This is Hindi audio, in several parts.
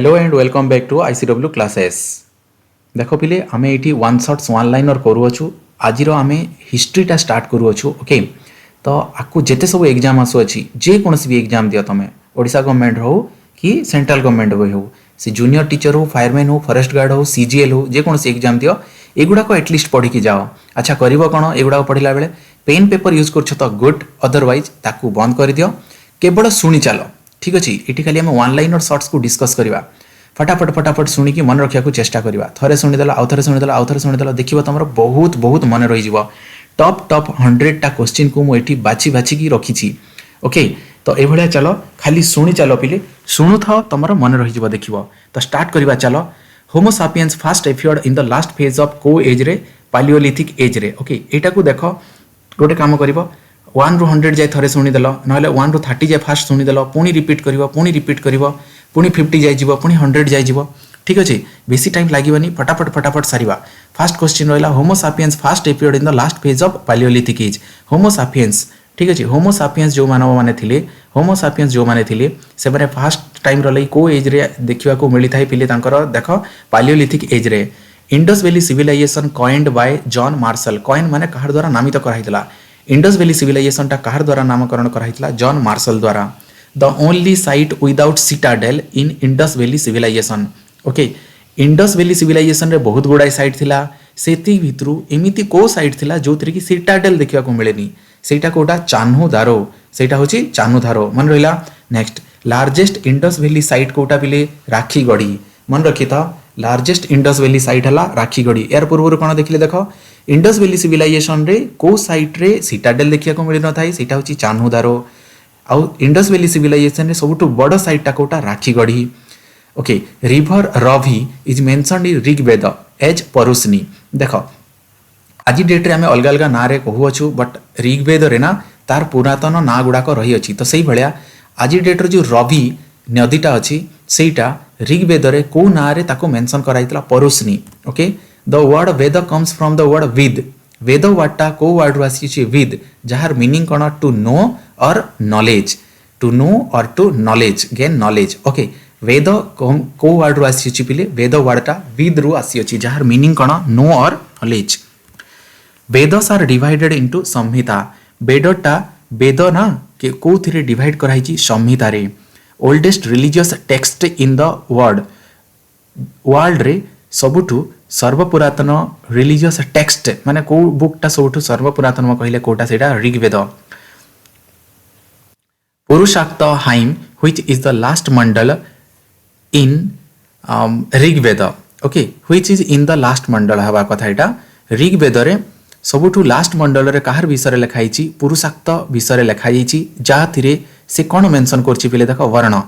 Hello and welcome back to ICW classes. देख पिले आम ये वन शॉट्स वन लाइनर करूँ आज आम हिस्ट्रीटा स्टार्ट करूँ। ओके तो आपको जिते सब एग्जाम आसुच्छी जेकोसी भी एग्जाम दियो तुम ओडिशा गवर्नमेंट हो कि सेंट्रल गवर्नमेंट हो सी जूनियर टीचर हो फायरमैन हो फॉरेस्ट गार्ड हो सीजीएल हो जेकोसी एग्जाम दियो एगुड़ाक एटलिस्ट पढ़ी जाओ। अच्छा कर कौन एगुड़ा पढ़ला बेले पेन पेपर यूज कर तो गुड अदरवाइज ताकू बंद कर दियो केवल शुणी चल। ठीक अच्छे ये खाली आम वन लाइनर शॉर्ट्स को डिस्कस करवा फटाफट फटाफट शुणिकी मन रखा चेष्टा करवा। थरे शुणीदेल आउ थे शुणीदेल आउ थे शुणीदेल देखिए तुम बहुत बहुत मन रही टॉप टॉप 100टा क्वेश्चन को मुझे बाछी बाछिकी रखी। ओके तो ये चलो खाली शुणी चलो पिले शुणु था तुम मन रही देख तो स्टार्ट करवा चलो। Homo sapiens first appeared in the last phase of को एज रे पालियोलिथिक एज रे। ओके यहाँ को देख गोटे काम कर 1 ରୁ 100 जाए थे शुणीदेल ना 1 ରୁ 30 जाए फास्ट शुणीदेल पुणी रिपीट कर पुणी 50 जाइए पुणी 100 जाइए। ठीक अच्छे बेसी टाइम लगे फटाफट फटाफट सारिबा। फास्ट क्वेश्चन रहा homo sapiens first appeared in the last phase of paleolithic age. Homo sapiens ठीक अच्छे होमो सापियंस जो मानव मैंने थे होमो सापियंस जो मैंने थे से फास्ट टाइम रही को एज रे देखा मिलता है पिले देख पालियोलिथिक एज रे। Indus Valley civilisation coined by John Marshall. Coin माने कहार द्वारा नामित कराइला। इंडस वैली सिविलाइजेशन टा कहार द्वारा नामकरण कराइला जॉन मार्शल द्वारा। The only site without citadel in Indus Valley civilisation. Okay Indus Valley civilisation रे बहुत गुड़ाई साइट थिला सेति भितरु एमिति को साइट थिला जो कि सिटाडेल देखा को मिलेनी सेटा कोटा चान्हुदारो सेटा होची चान्हुदारो मन रहिला। Next largest Indus Valley site कोटा पिले राखीगढ़ी मन रखी था लार्जेस्ट इंडस वैली साइट हला राखीगढ़ी। यार पूर्व कौन देखिले देख इंडस वैली सिविलाइजेशन रे को साइट रे सिटाडेल देखा को मिल न थाई सेटा होची चान्हुदारो आउ इंडस वैली सिविलाइजेशन रे सबुठु बड़ साइट टा कोटा Rakhigarhi. Okay river Ravi is mentioned in Rigveda as Parushni. देख आज डेट रे आम अलग अलग ना रे कहूँ बट ऋग्वेद रे ना तार पुरातन ना गुड़ाक रही अच्छी। तो सही भाया आज डेट रे जो रवि नदीटा अच्छी सेटा ऋग्वेद रे को ना रे ताको मेंशन कराइतला परुष्णी। Okay the word Veda comes from the word vid. Veda वर्डटा को वर्ड रु आसी विद जार मीनिंग कौन टू नो और नॉलेज टू नो और to knowledge gain knowledge. Okay Veda को वर्ड रु आसी पिले वेद वर्डटा विद रु आसी जार मीनिंग कौन नो और knowledge. Vedas are divided into Samhita. वेदटा वेद ना के को थिरे डिवाइड कराई संहिता रे। Oldest religious text in the world रे सबुठु सर्वपुरातन रिलीजियस टेक्स्ट माने को बुकटा सबुठु सर्वपुरातन कहले कोटा सेटा Rigveda. Purushasukta hymn which is the last mandala in Rigveda. Okay which is in the last mandala हवा कथा एटा ऋग्वेद रे सबुठु लास्ट मंडल रे कहार विषय लिखाई पुरुषाक्त विषय लिखाई जहाँ थिरे से कौन मेंशन करछि पहिले देख वर्ण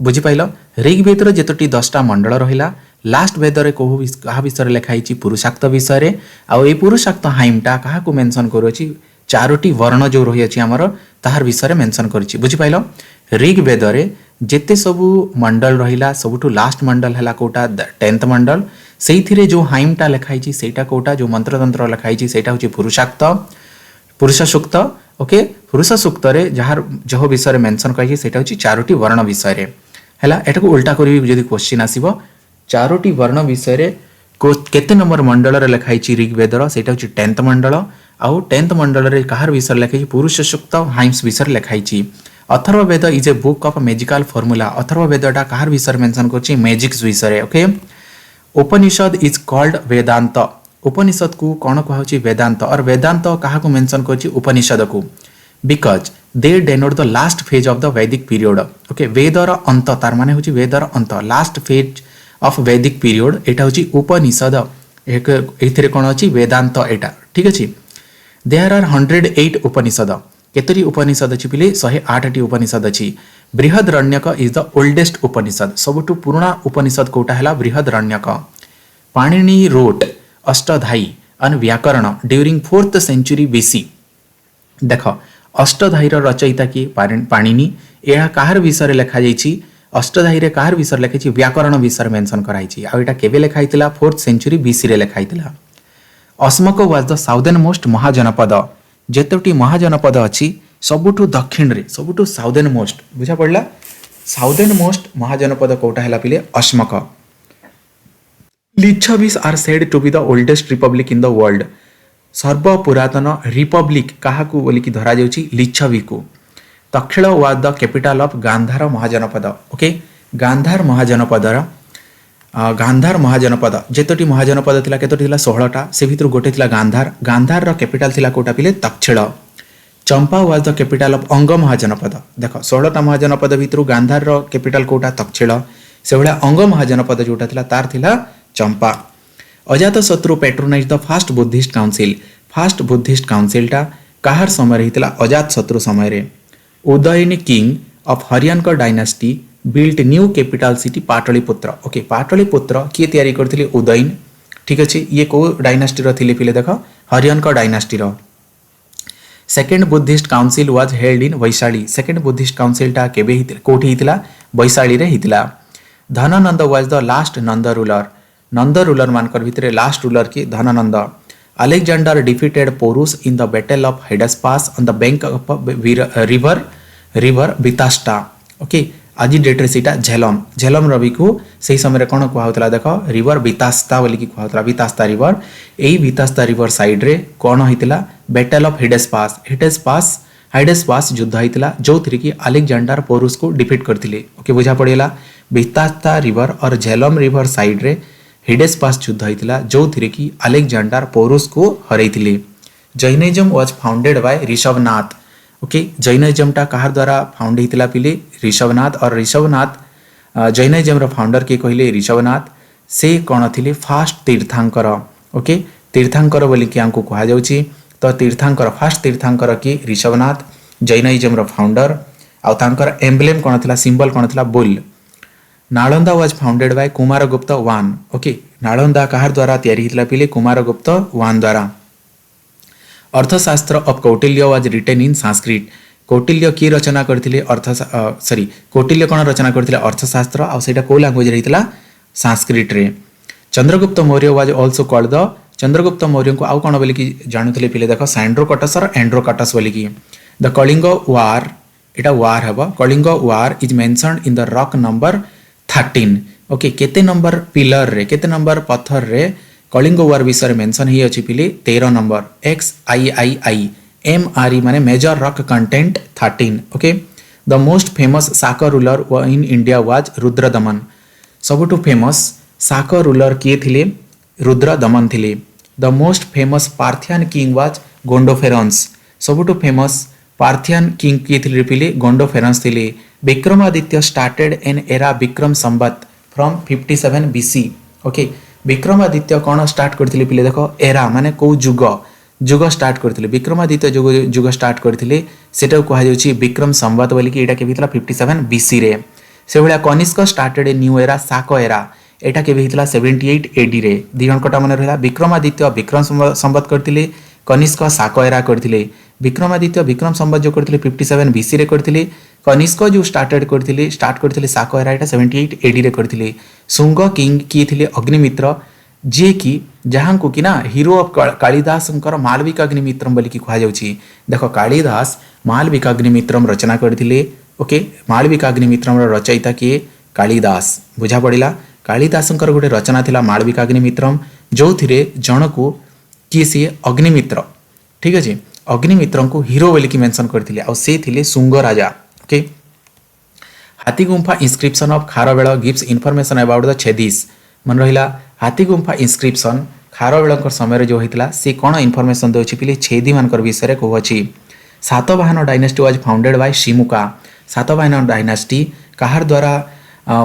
बुझी पाइल। ऋग्वेद रे जेतोटी 10टा मंडल रहिला लास्ट वेद रे कहा विषय लिखाई पुरुषाक्त विषय रे आ ए पुरुषाक्त हाइमटा कहा को मेंशन करूछि 4टी वर्ण जो रही अछि हमर ताहार विषय मेंशन करछि बुझी पाइल। ऋग्वेद रे जेते सबु मंडल रहिला सबुठु लास्ट मंडल हला कोटा 10th मंडल सेइथिरे जो हाइमटा लिखाई सेटा कोटा जो मंत्र तंत्र लिखाई सेटा होछि पुरुषाक्त पुरुष सूक्त। ओके पुरुष सूक्त रे जहार जो विषय मेंशन कहि सेटा होछि 4टी वर्ण विषय रे हला। एटा को उल्टा करी जदि क्वेश्चन आसीबो 4टी वर्ण विषय रे केते नंबर मंडल रे लिखाई ऋग्वेद रो सेटा होछि 10th मंडल आउ 10th मंडल रे कहार विषय लिखाई पुरुष सूक्त हाइम्स विषय लिखाई। Atharvaveda is a book of magical formula. अथर्ववेदटा कहार विषय मेंशन करछि मैजिक्स विषय। Okay Upanishad is called Vedanta. Upanishad को कौन कहुछि वेदांत और वेदांत कहा को मेंशन करछि उपनिषद को because they denote the last phase of the वैदिक पीरियड। ओके वेदर अंत तार माने होछि वेदर अंत लास्ट फेज ऑफ वैदिक पीरियड एटा होछि उपनिषद एथिरे कोन अछि वेदांत एटा। ठीक अछि देयर आर 108 उपनिषद। केतरी उपनिषद अछि पिले 108टी उपनिषद अछि। बृहदरण्यक इज द ओल्डेस्ट उपनिषद। सबुठु पुराना उपनिषद कोटा हला बृहदरण्यक। पाणिनि रोट अष्टाध्यायी एंड व्याकरण ड्यूरिंग 4th सेंचुरी बीसी। देख अष्टाध्यायी रचयिता की पाणिनि यह कहार विषय लिखा जाइछि अष्टाध्यायी रे कहार विषय लिखाई व्याकरण विषय मेंशन कराई आ एटा केबे लिखाई 4th सेंचुरी बीसी रे लिखाई। Asmaka was the southernmost mahajanapada. जेतोटी महाजनपद अछि सबुठु दक्षिण रे सबुठु साउदर्न मोस्ट बुझा पड़ला साउदर्न मोस्ट महाजनपद कोटा है पिले Ashmaka. Licchavis are said to be the oldest republic in the world. सर्वपुरातन रिपब्लिक क्या बोल कि धरा जाउछि लिच्छवी को। Takshashila was the capital of Gandhara mahajanapada. Okay Gandhara mahajanapada जेतोटी महाजनपद थिला केतोटी थिला 16टा से भितर गोटे थिला गांधार। गांधार रो कैपिटल थिला कोटा पिले Takshashila. Champa was the capital of Anga mahajanapada. देख 16टा महाजनपद भितर गांधार रो कैपिटल कोटा तक्षशिला। से भलिया अंग महाजनपद जोटा थिला तार थिला Champa. Ajatashatru patronize the first Buddhist council. First Buddhist काउंसिलटा काहार समय रहितला अजातशत्रु समय रे। Udayin king of Haryanka dynasty built new capital city Pataliputra. Okay Pataliputra किए तैयारी करथिले उदयन। ठीक अछि ये को डायनास्टी रो थिले पिले देख हरियाणकर डायनास्टी रो। Second Buddhist council was held in Vaishali. Second Buddhist काउंसिलटा केबे हितला कोठी हितला वैशाली रे हितला। Dhanananda was the last Nanda ruler. Nanda ruler मानकर भितरे लास्ट रूलर की Dhanananda. Alexander defeated Porus in the battle of Hydaspes on the bank of river Vitasta. Okay आज डेट रे सीटा झेलम। झेलम रवि को सही समय रे कोन कहउतला देखो रिवर बितास्ता बोली कि कहउतला बितास्ता रिवर। एई बितास्ता रिवर साइड रे कोन हितला बैटल ऑफ हेडस्पास युद्ध हितला जो थ्री की अलेक्जेंडर पोरुस को डिफीट करथिले। ओके बुझा पड़ेला बितास्ता रिवर और झेलम रिवर साइड रे हिडेस्पास युद्ध होता जो थी कि अलेक्जेंडर पोरुस को हरैथिले। Jainism was founded by Rishabhanath. Okay जैनिज्मटा कहार द्वारा फाउंड होता पिले ऋषभनाथ। और ऋषभनाथ जैनिज्म रो फाउंडर के कहले ऋषभनाथ। से कौन थिले फास्ट तीर्थांकर। ओके तीर्थांकर बोली कि हमको कहा जाउछि तो तीर्थांकर फास्ट तीर्थांकर के ऋषभनाथ जैनिज्म रो फाउंडर। आ तांकर एम्ब्लेम कौन थिला सिंबल कौन थिला bull. Nalanda was founded by Kumaragupta one. Okay Nalanda कहार द्वारा तैयारी हितला पिले कुमारगुप्त वन द्वारा। Arthashastra of Kautilya was written in Sanskrit. Kautilya की रचना करथिले कौटिल्य कौन रचना करथिले अर्थशास्त्र आ सेटा को लैंग्वेज रे हितला संस्कृत रे। Chandragupta Maurya was also called the. Chandragupta Maurya को आउ कौन बोली कि जानुथिले पिले देखो सैंड्रोकटस और एंड्रोकटस बोली कि। द कलिंग वार एटा वार हबो। Kalinga war is mentioned in the rock number 13। Okay केते नंबर पिलर रे केते नंबर पत्थर रे कलिंग वार विषय मेंशन ही अछि पिले 13 नंबर XIII MRE माने major rock content 13। Okay the most famous Shaka ruler in India was Rudradaman. सबुटु फेमस शाक रूलर किए थिले रुद्रदमन थिले। The most famous Parthian king was Gondophares. सबुटु फेमस पार्थियन किंग किए थिले पिले गोंडोफेरन्स थिले। Vikramaditya started an era Vikram Samvat from 57 BC। Okay Vikramaditya कौन स्टार्ट करथिले पिले देखो एरा माने को जुग स्टार्ट करथिले। विक्रमादित्य जुग स्टार्ट करथिले सेटा कहा जाउछि विक्रम संवत बोली कि एटा के भितला 57 BC रे। से भलिया Kanishka started a new era Shaka era एटा के भितला 78 AD रे। दी जनकटा मन रहला विक्रमादित्य विक्रम संवत करथिले कनिष्क शाक एरा करथिले। विक्रमादित्य विक्रम संवत जो करथिले 57 BC रे करथिले। कनिष्क जो स्टार्ट करथिले शाक एरा एटा 78 AD रे करथिले। शुंग किंग किए थिले अग्निमित्र जे कि जहां को कि ना हीरो ऑफ कालिदासंकर मालविका अग्निमित्रम बोली कि कहा जाउछि। देखो कालिदास मालविका अग्निमित्रम रचना करथिले। ओके मालविका अग्निमित्रम रो रचयिता किए कालिदास। बुझा पड़िला कालिदासंकर गोटे रचना थिला मालविका अग्निमित्रम जो थिरे जनकु किए से अग्निमित्र। ठीक अछि अग्निमित्रम को हीरो बोली कि मेंशन करथिले आ से थिले शुंग राजा। Okay Hathi Gumpha inscription of Kharavela gives information about the Chedis. मन रहिला हाथी गुंफा इंस्क्रिप्शन खारवेल समय जो होता से कौन इनफॉरमेशन देउछि पिले छेदी मानकर विषय रे कहउछि। Satavahana dynasty was founded by Simuka. Satavahana dynasty कहार द्वारा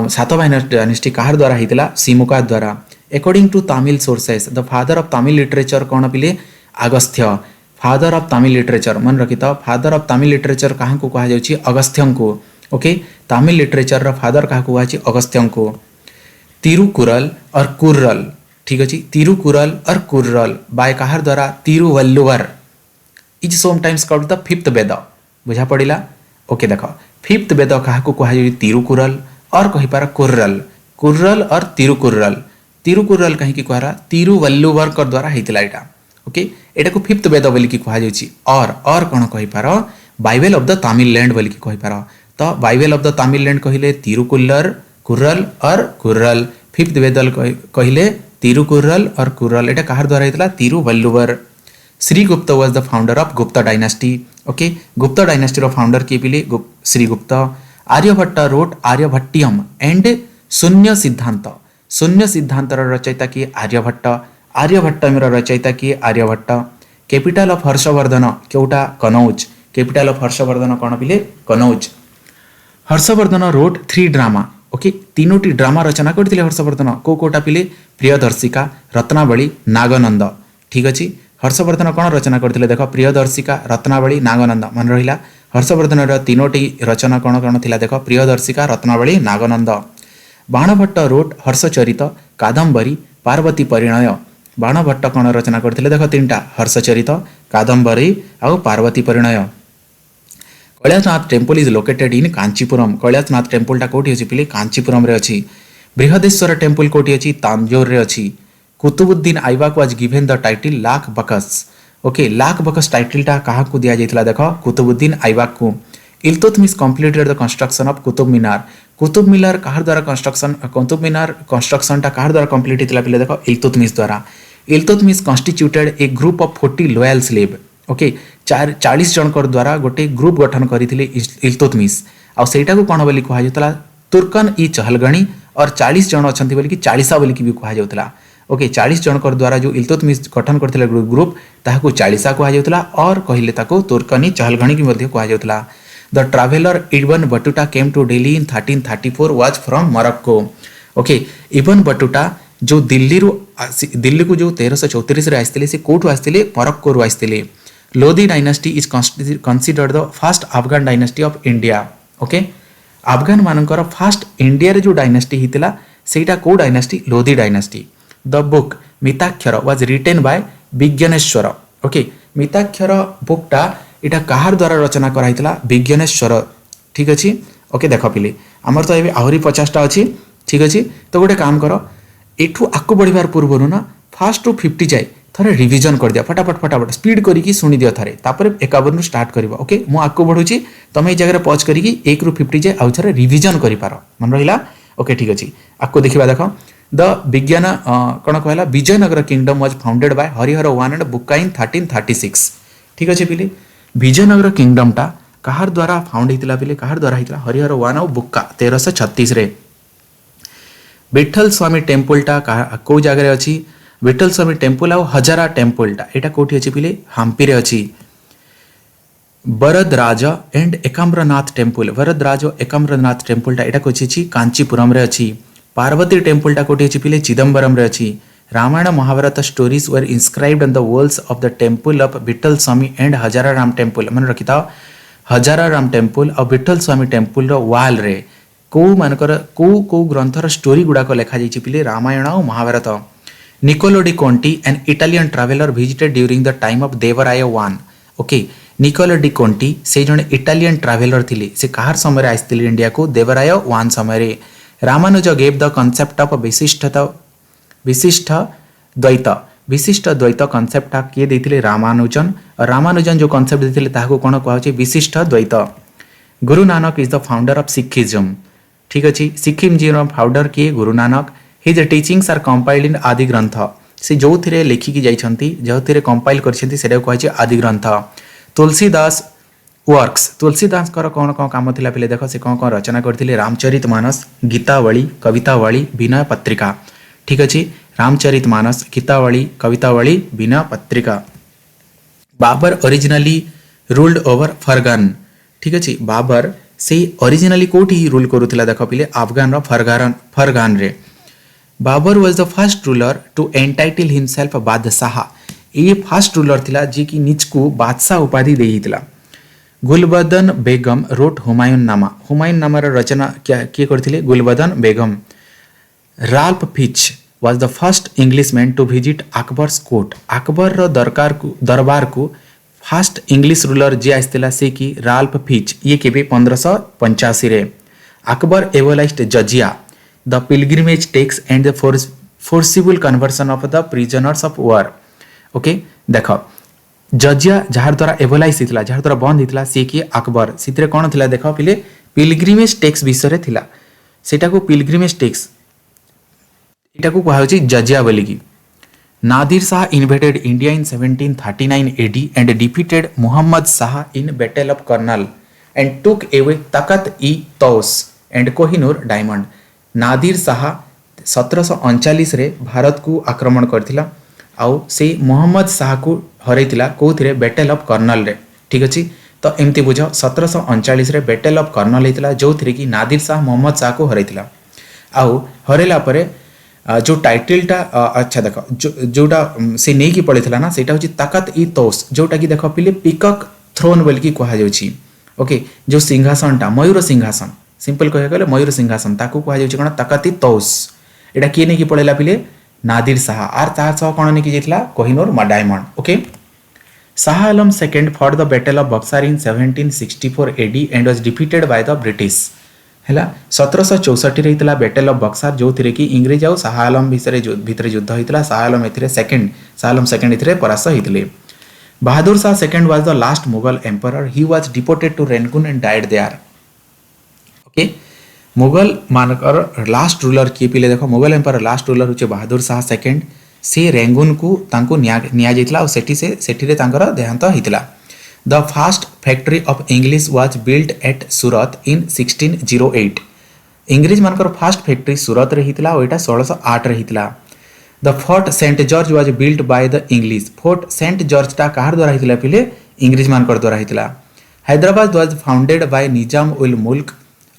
सातवाहन डायनेस्टी कहार द्वारा हितला शिमुका द्वारा। According to Tamil sources the father of Tamil literature कौन पिले Agastya. Father of Tamil literature मन रखित फादर ऑफ तमिल लिटरेचर कहाँ को कहा जाउछि अगस्त्यं को। ओके तमिल लिटरेचर रो फादर कहाँ को कहा अगस्त्यं को। तिरुकुरल और कुर्रल। ठीक अछि तिरुकुरल और कुर्रल बाय कहार द्वारा Thiruvalluvar is sometimes called the fifth Veda. बुझा पड़िला। ओके देखो फिफ्थ वेद कहाँ को कहा जाउछि तिरुकुरल और कहि पार कुर्रल। कुर्रल और तिरुकुरल। तिरुकुरल कहीं की कहरा तिरुवल्लुवर कर द्वारा हितला एटा। ओके एटा को फिफ्थ वेद बोली कि कहा जाउछि। और कोन कहि पार Bible of the Tamil land बोली कि कहि पार तो बाइबल ऑफ द तमिललैंड कहले तिरुकुल्लर कुर्रल और कुर्रल। फिफ्थ वेदल कहले तिरुकुर्रल और कुर्रल। एटा कहार द्वारा हेतला Thiruvalluvar. Srigupta was the founder of Gupta dynasty. Okay, Gupta dynasty रो फाउंडर किए पिले श्रीगुप्त। Aryabhata wrote Aryabhatiyam and Shunya Siddhanta. शून्य सिद्धांतर रचयिता किए आर्यभट्ट। आर्यभट्टम रचयिता किए आर्यभट्ट। कैपिटल ऑफ हर्षवर्धन केउटा कनौज। कैपिटल ऑफ हर्षवर्धन कौन पिले Kannauj. Harshavardhana wrote 3 drama. Okay, तीनोटी ड्रामा रचना करथिले हर्षवर्धन। कोटा पिले प्रियदर्शिका, रत्नावली, नागनंद। ठीक अछि, हर्षवर्धन कौन रचना करथिले देख प्रियदर्शिका, रत्नावली, नागनंद मन रहिला। हर्षवर्धन तीनोटी रचना कौन कौन थिला देख प्रियदर्शिका, रत्नावली, नागनंद। बाणभट्ट रोट हर्षचरित, कादम्बरी, पार्वती परिणय। बाणभट्ट कौन रचना करथिले देख 3टा हर्षचरित, कादम्बरी और Parvati Parinay. Kailashnath temple is located in Kanchipuram. Kailashnath टेम्पलटा कोठी अछि पिले कांचीपुरम रे अछि। बृहदेश्वर टेम्पल कोठी अछि तांजोर रे अछि। Qutubuddin Aibak was given the title Lakh Baksh. Okay, Lakh Baksh टाइटलटा काहा को दिया जाइतला देखो कुतुबुद्दीन आइबक को। Iltutmish completed the construction of Qutub Minar. Qutub Minar कहार द्वारा कंस्ट्रक्शन, कुतुब मीनार कंस्ट्रक्शनटा कहार द्वारा कंप्लीट हितला पिले देखो इल्तुतमिश द्वारा। Iltutmish constituted A group of 40 loyal slave. Okay, 40 जनकर द्वारा गोटे ग्रुप गठन करथिले इल्तुतमिश। आ सेटा को कोन बोली कहा जातला तुर्कन ई चहलगणी और 40 जन अछंती बोली कि 40 बोली कि भी कहा जातला। ओके, 40 जनकर द्वारा जो इल्तुतमिश गठन करथिले ग्रुप ताहाको 40 कहा जातला और कहिले ताको तुर्कन ई चहलगणी की मध्ये कहा जातला। The traveller Ibn Battuta came to Delhi in 1334 was from Morocco. Okay, Ibn Battuta जो दिल्ली को जो 1334 रे आस्तिले से कोठु आस्तिले मोरक्को रु आस्तिले। Lodi dynasty is considered the first Afghan dynasty of India. Okay, Afghan मानकर फर्स्ट इंडिया रे जो डायनास्टी हितला सेटा को dynasty Lodi dynasty. The book Mitakshara was written by Vijnaneshwara. Okay, Mitakshara बुकटा इटा कहार द्वारा रचना करा हितला विज्ञानेश्वर। ठीक अछि। ओके, देख पिले हमर तो एबे आहुरी 50टा अछि। ठीक अछि, तो गोटे काम करो एठू आकु बढ़िबार पूर्वरु ना फास्ट टू 50 जाए थरे रिवीजन कर दिया फटाफट फटाफट स्पीड करिकी सुनी दियो थरे तापर 51 रु स्टार्ट करबो। ओके, मु आकु बढ़ुची तमे ए जगह रे पॉज करिकी 1 रु 50 जाए आउ थरे रिवीजन करि पारो मन रहिला। ओके, ठीक अछि, आकु देखिबा देखो द विज्ञान कोन कहला Vijayanagara kingdom was founded by Harihara 1 and Bukka in 1336। ठीक अछि पिले, विजयनगर किंगडम टा कहार द्वारा फाउंड हितला पिले कहार द्वारा हितला हरिहर 1 और बुक्का 1336 रे। विठल स्वामी टेम्पल टा को जगह रे अछि विठल स्वामी टेम्पल और हजारा टेम्पल टा एटा कोठी अछि पिले हम्पी रे अछि। वरदराज एंड एकाम्रनाथ टेम्पल, वरदराज और एकाम्रनाथ टेम्पल टा एटा कोठी अछि कांचीपुरम रे अछि। पार्वती टेम्पल टा कोठी अछि पिले चिदंबरम रे अछि। Ramayana Mahabharata stories were inscribed on the walls of the temple of Vitthala Swami and Hazara Rama temple. मन रखिता हजारा राम टेम्पल और विठल स्वामी टेम्पल रो वाल रे को मानकर को ग्रंथर स्टोरी गुडा को लिखा जाइछि पिले रामायण और Mahabharata. Niccolo de Conti an Italian traveller visited during the time of Devaraya 1। Okay, Niccolo de Conti से जने इटालियन ट्रैवलर थिले से कहार समय आइथिले इंडिया को देवराय 1 समय। Ramanuja gave the concept of Vishishtadvaita. विशिष्ट द्वैत कांसेप्ट किए देथिले रामानुजन और रामानुजन जो कांसेप्ट देथिले ताको कोन कहउछि Vishishtadvaita. Guru Nanak is the founder of Sikhism. ठीक अछि, सिक्किम जी रो फाउंडर किए Guru Nanak. His teachings are compiled in Adi Granth. से जो थिरे लेखिकी जाइछंती जो थिरे कंपाइल करछंती सेटा कहउछि आदि ग्रंथ। तुलसीदास वर्क्स, तुलसीदास कर कौन कौन काम थिला पिले देखो से कौन कौन रचना करथिले रामचरितमानस, गीतावली, कवितावली, विनय पत्रिका। ठीक अछि, Ramcharitmanas, Gitavali, Kavitavali, Vinay Patrika. Babur originally ruled over Fergana. ठीक अछि, बाबर से ओरिजिनली कोठी रूल करूथिला देखो पिले अफगान रो फरगान रे। Babur was the first ruler to entitle himself Badshah. ये फर्स्ट रूलर थिला जे कि निज को बादशाह उपाधि देहितला। गुलबदन बेगम रोट हुमायून नामा। हुमायून नामा रो रचना क्या किए करथिले Gulbadan Begum. Ralph Fitch was the first Englishman to visit Akbar's court. Akbar रो दरबार को फर्स्ट इंग्लिश रूलर जे आइथिला से कि राल्फ फिच। ये केबे 1585 रे। Akbar abolished jizya the pilgrimage tax and the forcible conversion of the prisoners of war. Okay, देखो जजिया जहार द्वारा एबोलाइज हितला जहार द्वारा बंद हितला से कि अकबर सितरे कोन थिला देखो पिले पिलग्रिमेज टैक्स विषय थिला सेटा को पिलग्रिमेज टैक्स एटा को कहा होची जजिया बोली की Nadir Shah invaded India in 1739 AD and defeated Muhammad Shah in Battle of Karnal and took away Takat-e-Taus and Kohinoor diamond. Nadir Shah 1739 रे भारत को आक्रमण करथिला आउ से मोहम्मद शाह को हरैतिला कोथिरे बैटल ऑफ कर्नल रे ठीक अछि तो एमती बुझ 1739 रे बैटल ऑफ कर्नल हेतिला जो थिरे कि नादिर शाह मोहम्मद शाह को हरैतिला आउ हरेला परे जो टाइटलटा अच्छा देख जोटा से नहीं की पड़े ना सेटा होची ताकत-ई-तौस जोटा कि देख पिले पिकॉक थ्रोन बोल की कहा जाउची ओके जो सिंहासनटा मयूर सिंहासन सिंपल कहे गले मयूर सिंहासन ताकू कहा जाउची कोन ताकत-ई-तौस एटा किए नहीं की पड़ेला पिले नादिर शाह आर तार सह कोन नहीं की जेतला Kohinoor diamond okay Shah Alam second for the battle of Buxar in 1764 AD and was defeated by the British हैला 1764 रहीतला बैटल ऑफ बक्सर जो थिरे कि इंग्रेज आउ शाह आलम भितरे युद्ध होइतला शाह आलम सेकंड इथिरे परास्त होइतले Bahadur Shah second was the last Mughal emperor he was deported to Rangoon and died there okay Mughal मानकर लास्ट रूलर किए पिले देखो मुगल एम्परर लास्ट रूलर होचे बहादुर शाह सेकंड से रेंगुन को तांको निया जैतला और सेठी रे तांकर देहांत होइतला The first factory of English was built at Surat in 1608. इंग्रेज मानकर फर्स्ट फैक्ट्री सूरत रे हितला और एटा 1608 रे हितला the Fort Saint George was built by the English Fort Saint George टा काहर द्वारा हितला पिले इंग्रेज मानकर द्वारा हितला Hyderabad was founded by Nizam ul Mulk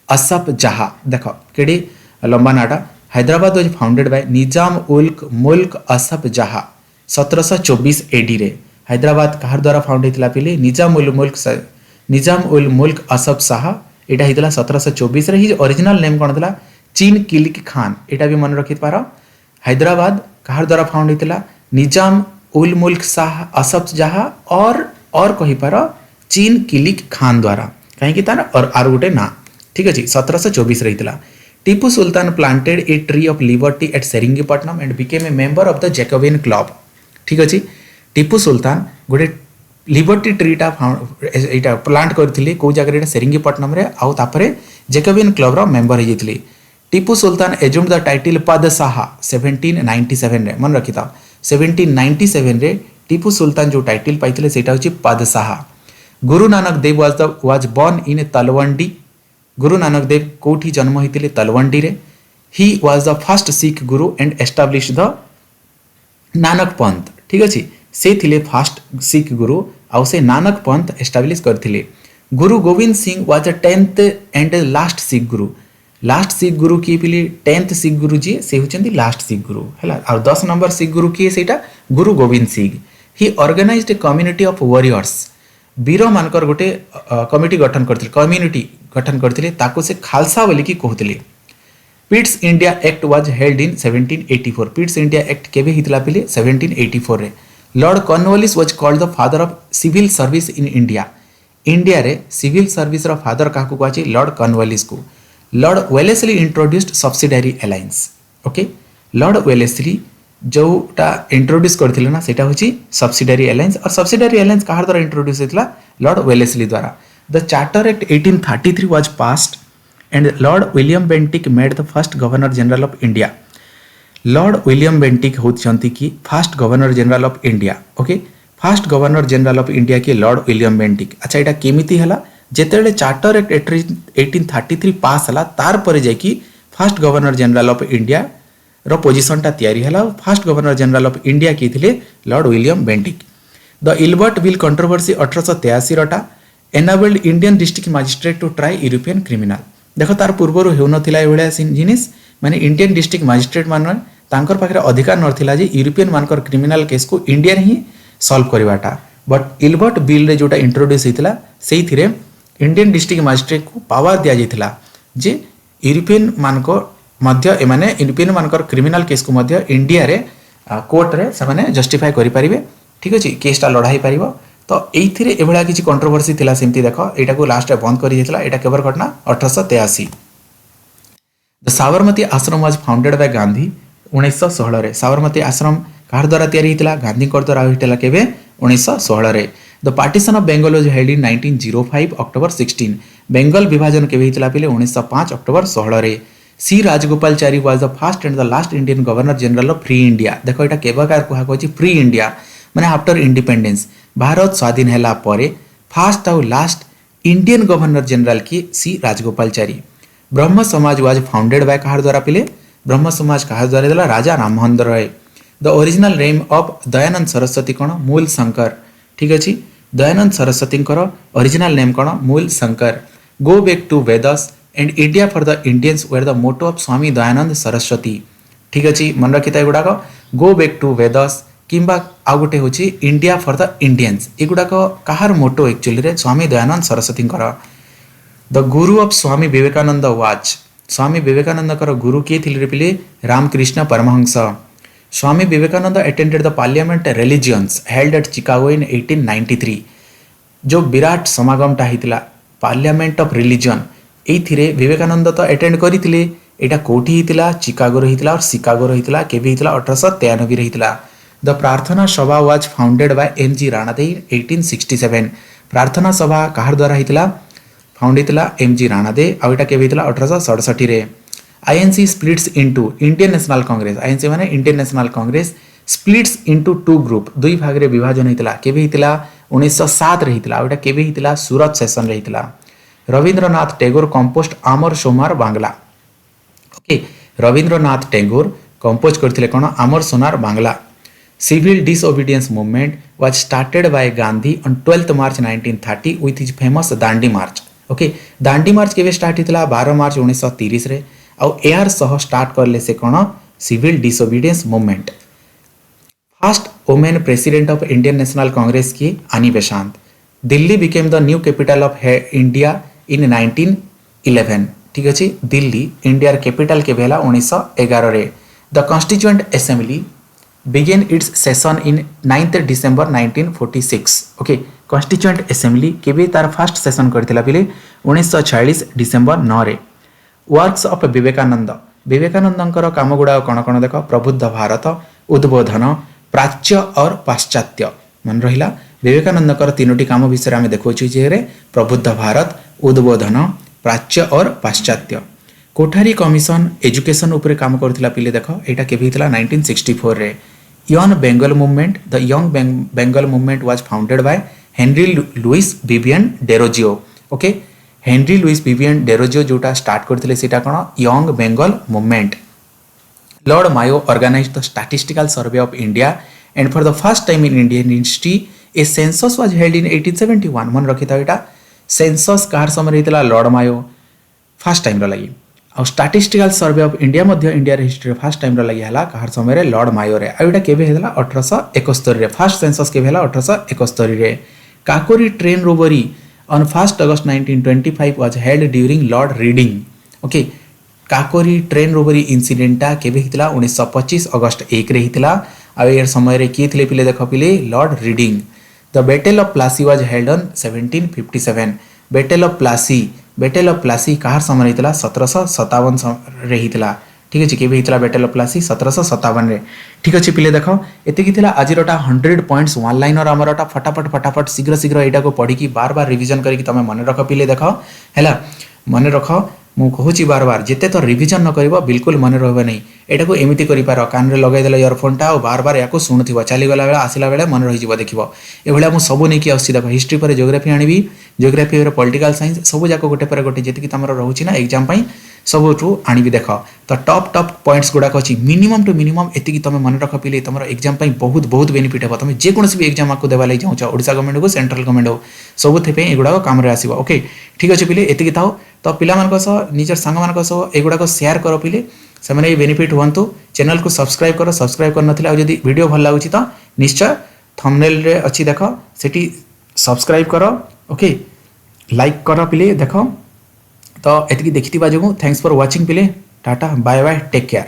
Asaf Jah देखो केडी लंबा नाटा Hyderabad was founded by Nizam ul Mulk Asaf जहां 1724 एडी रे हैदराबाद काहर द्वारा फाउंड होता पिले निजाम उल मुल्क असफ शाह एटा होता 1724 रे ही ओरिजिनल नेम कौन था चीन किलिक खान एटा भी मन रखि पार हैदराबाद काहर द्वारा फाउंड होता निजाम उल मुल्क शाह असफ शाह और कहि पार चीन किलिक खान द्वारा कहीं तार और आर गोटे ना ठीक अच्छे 1724 रही Tipu Sultan planted a tree of liberty at Seringapatam and became a member of the Jacobin club ठीक अच्छे टीपू सुल्तान गोटे लिबर्टी ट्रीटा यहाँ प्लांट करथिले को जगह एटा सेरिंगीपट्टनम रे आउ तापरे जैकोबिन क्लब रो मेंबर हो जाइथिले Tipu Sultan assumed the title पादशाह 1797 रे मन रखिता 1797 रे टीपू सुल्तान जो टाइटल पाइथिले सेटा होची पादशाह Guru Nanak Dev was born in Talwandi Guru Nanak Dev कोठी जन्म होइथिले तलवंडी रे he was the first Sikh Guru and establish the Nanak पंथ ठीक अछि से थिले फर्स्ट सिख गुरु आउ से नानक पंथ एस्टाब्लिश करथिले गुरु Gobind Singh was the 10th and last Sikh गुरु की पिले 10th सिख गुरु जी से होचंदी लास्ट सिख गुरु हैला और 10 नंबर सिख गुरु की सेटा Guru Gobind Singh he organised a community of warriors वीर मानकर गोटे कमिटी गठन करथिले ताको से खालसा बोली की कहथिले Pitt's India Act was held in 1784 Pitt's India Act केबे हितला पिले 1784 रे Lord Cornwallis was called the father of civil service in India रे सिविल सर्विस रो फादर काकू कहछि लॉर्ड कॉर्नवालिस को Lord Wellesley introduced subsidiary alliance okay Lord Wellesley जोटा इंट्रोड्यूस करथिले ना सेटा होछि सब्सिडारी अलायंस और सब्सिडारी अलायंस काहर द्वारा इंट्रोड्यूस हेतला लॉर्ड वेलेस्ली द्वारा the charter act 1833 was passed and Lord William Bentinck made the first Governor General of India. Lord William Bentinck होती कि first governor general of India okay first governor general of India की लॉर्ड विलियम बेंटिक अच्छा यहाँ केमिति हला जेतेबेले चार्टर एक्ट 1833 पास हला तार पर जाकी first governor general of India रो पोजीशनटा तैयारी हला first governor general of India की थिले Lord William Bentinck the Ilbert bill controversy 1883 रटा enabled Indian district magistrate to try European criminal देख तार पूर्वर होना जिनिस माने इंडियन डिस्ट्रिक्ट मजिस्ट्रेट मान तांकर पाखरे अधिकार नथिला जे यूरोपियन मानकर क्रिमिनल केस को इंडिया ही सॉल्व करवाटा बट इलबर्ट बिल रे जोटा इंट्रोड्यूस होइतला सेही थिरे इंडियन डिस्ट्रिक्ट मजिस्ट्रेट को पावर दिया जाइतला जे यूरोपियन मानको मध्य एमाने यूरोपियन मानकर क्रिमिनल केस को मध्य इंडिया रे कोर्ट रे से माने जस्टिफाई करि परिबे ठीक अछि केसटा लड़ाई परिबो तो एइथिरे एभला किछि कंट्रोवर्सी थिला सेमति देखो एटा को लास्ट बंद करि जेतला एटा केबर घटना 1883 द साबरमती आश्रम वाज फाउंडेड बाय गांधी 1916 रे साबरमती आश्रम कार द्वारा तैयारी हितला गांधी कर द्वारा हितला केबे 1916 रे the partition of Bengal was held in 1905 October 16 Bengal विभाजन केबे हितला पिले 1905 अक्टोबर 16 रे। C Rajagopalachari was the first and the last Indian governor general of free India. देखो एटा केबकार कुहा कहछि फ्री इंडिया माने आफ्टर इंडिपेंडेंस भारत स्वाधीन हैला परे फास्ट और लास्ट इंडियन गवर्नर जनरल की सी राजगोपालचारी। ब्रह्म समाज वाज फाउंडेड बाय कहार द्वारा पिले ब्रह्म समाज कहार द्वारा देला Raja Rammohan Roy. The original name of Dayanand Saraswati कौन मूल शंकर। ठीक अच्छे दयानंद सरस्वती ओरिजिनल नेम कौन Mool Shankar. Go back to Vedas and India for the Indians were the motto of Swami Dayanand Saraswati. ठीक अच्छे मन रखी था गुड़ाक गो बैक टू वेदस किंबा आउ गोटे हूँ इंडिया फॉर द इंडियंस एगुड़ाक कहार motto actually Swami Dayanand Saraswati. The guru of Swami Vivekananda was Swami Vivekananda guru किए थे पिले Ramakrishna Paramahamsa. Swami Vivekananda attended the parliament religions held at Chicago इन 1893। जो विराट समागमटा होता पार्लियामेंट ऑफ रिलीजन ये विवेकानंद तो अटेंड करते यहाँ कौटी होता चिकागो होता और शिकागो होता केबे होता 1893 होता। द प्रार्थना सभा वाज फाउंडेड बाय एम.जी. राणादे 1867। प्रार्थना सभा कहार द्वारा होता फाउंड होता एम.जी. राणादे आउ यहाँ केबे होता 1867 रे। INC splits into Indian national Congress INC माने Indian national Congress splits into two group दुई भाग रे विभाजन होता केबे होता 1907 रे होता आउटा केबे होता सूरत सेशन रे होता। Rabindranath Tagore composed Amar Sonar Bangla. Okay Rabindranath Tagore compose करथिले कोन Amar Sonar Bangla. Civil disobedience movement was started by Gandhi on 12 March 1930 with his famous Dandi march. Okay Dandi march केबे स्टार्ट होता 12 मार्च 1930 रे आउ एआर सह स्टार्ट करले से कौन civil disobedience movement. First women president of Indian national Congress की Annie Besant. Delhi became the new capital of India in 1911। ठीक अच्छे दिल्ली इंडिया कैपिटल के भेला 1911 रे। The constituent assembly began its session in 9 December 1946। Okay constituent assembly केबे तार फर्स्ट सेशन करथिला पिले 1946 डिसेंबर 9 रे। वर्क्स ऑफ विवेकानंद विवेकानंद काम गुड़ा कौन कौन देख प्रबुद्ध भारत उद्बोधन प्राच्य और पाश्चात्य मन रहा। विवेकानंद तीनोटी काम विषय आम देखु जे प्रबुद्ध भारत उद्बोधन प्राच्य और पाश्चात्य। कोठारी कमिशन एजुकेशन उपरे काम करथिला पिले देख यहाँ केबे होता 1964 रे। Young Bengal movement the Young Bengal movement was founded by Henry Louis Vivian Derozio. Okay Henry Louis Vivian Derozio जोटा स्टार्ट करथिले सेटा कोन Young Bengal movement. Lord Mayo organised the statistical survey of India and for the first time in Indian history a census was held in 1871। मन रखी था यहाँ सेंसस कार समय होता लॉर्ड मायो फर्स्ट टाइम लगी आ statistical survey of India India history first time लगी है कहार समय लॉर्ड मायो रे। आ केबे होता 1871 रे। फर्स्ट सेंसस केबे होला 1871 रे। Kakori train robbery on 1st August 1925 was held during Lord Reading. Okay Kakori train robbery इंसिडेंटा केबे हितला 1925 अगस्त 1 रे हितला आ यार समय रे किए थिले पिले देख पिले Lord Reading. The battle of Plassey was held on 1757। Battle of Plassey कहार समय हितला 1757 रे हितला। ठीक अच्छे केबे हितला बैटल ऑफ प्लासी 1757 रे। ठीक अच्छे पिले देख एतिकी थिला आजिरटा 100 पॉइंट्स वन लाइनर आमरटा फटाफट शीघ्र एटा को पढ़ी की बार बार रिवीजन करके तमे मन रख पिले देख हैला मन रख मु कहूँ बार बार जिते तो रिवीजन न कर बिल्कुल मन रहा नहीं एटा को एमती कर कान रे लगेदेल इयरफोनटा और बार बार या शुणुव चलीगला बेला आसला बेले मन रही देख एभलिया मुझे सब नहीं आसी देख हिस्ट्री पर जोग्राफी आनी जोग्राफी पॉलिटिकल साइंस सब जाक गोटे पर गोटे जी तुम रोचे ना एग्जाम सबुठू आनी देख तो टॉप पॉइंट्स गुड़ाक अच्छी मिनिमम टू मिनिमम एति तुम मन रख पिले तुम एग्जाम बहुत बेनिफिट हे तुम जेकोसी भी एग्जाम को देवा लगे चाहूँ ओडिशा गवर्नमेंट हो सेंट्रल गवर्नमेंट हो सबुथे एगुड़ा काम आसो। ओके ठीक अच्छे पिले एति थाओ तो पिला निजर सांग मान एगुड़ा शेयर कर पिले से बेनिफिट हूँ। चैनल को सब्सक्राइब कर नथिले जदि वीडियो भल लगुच तो निश्चय थंबनेल रे अच्छी देख सेठी सब्सक्राइब कर। ओके लाइक कर पिले देख तो एति देखिथिबा जो थैंक्स फॉर वाचिंग पिले tata bye bye take care.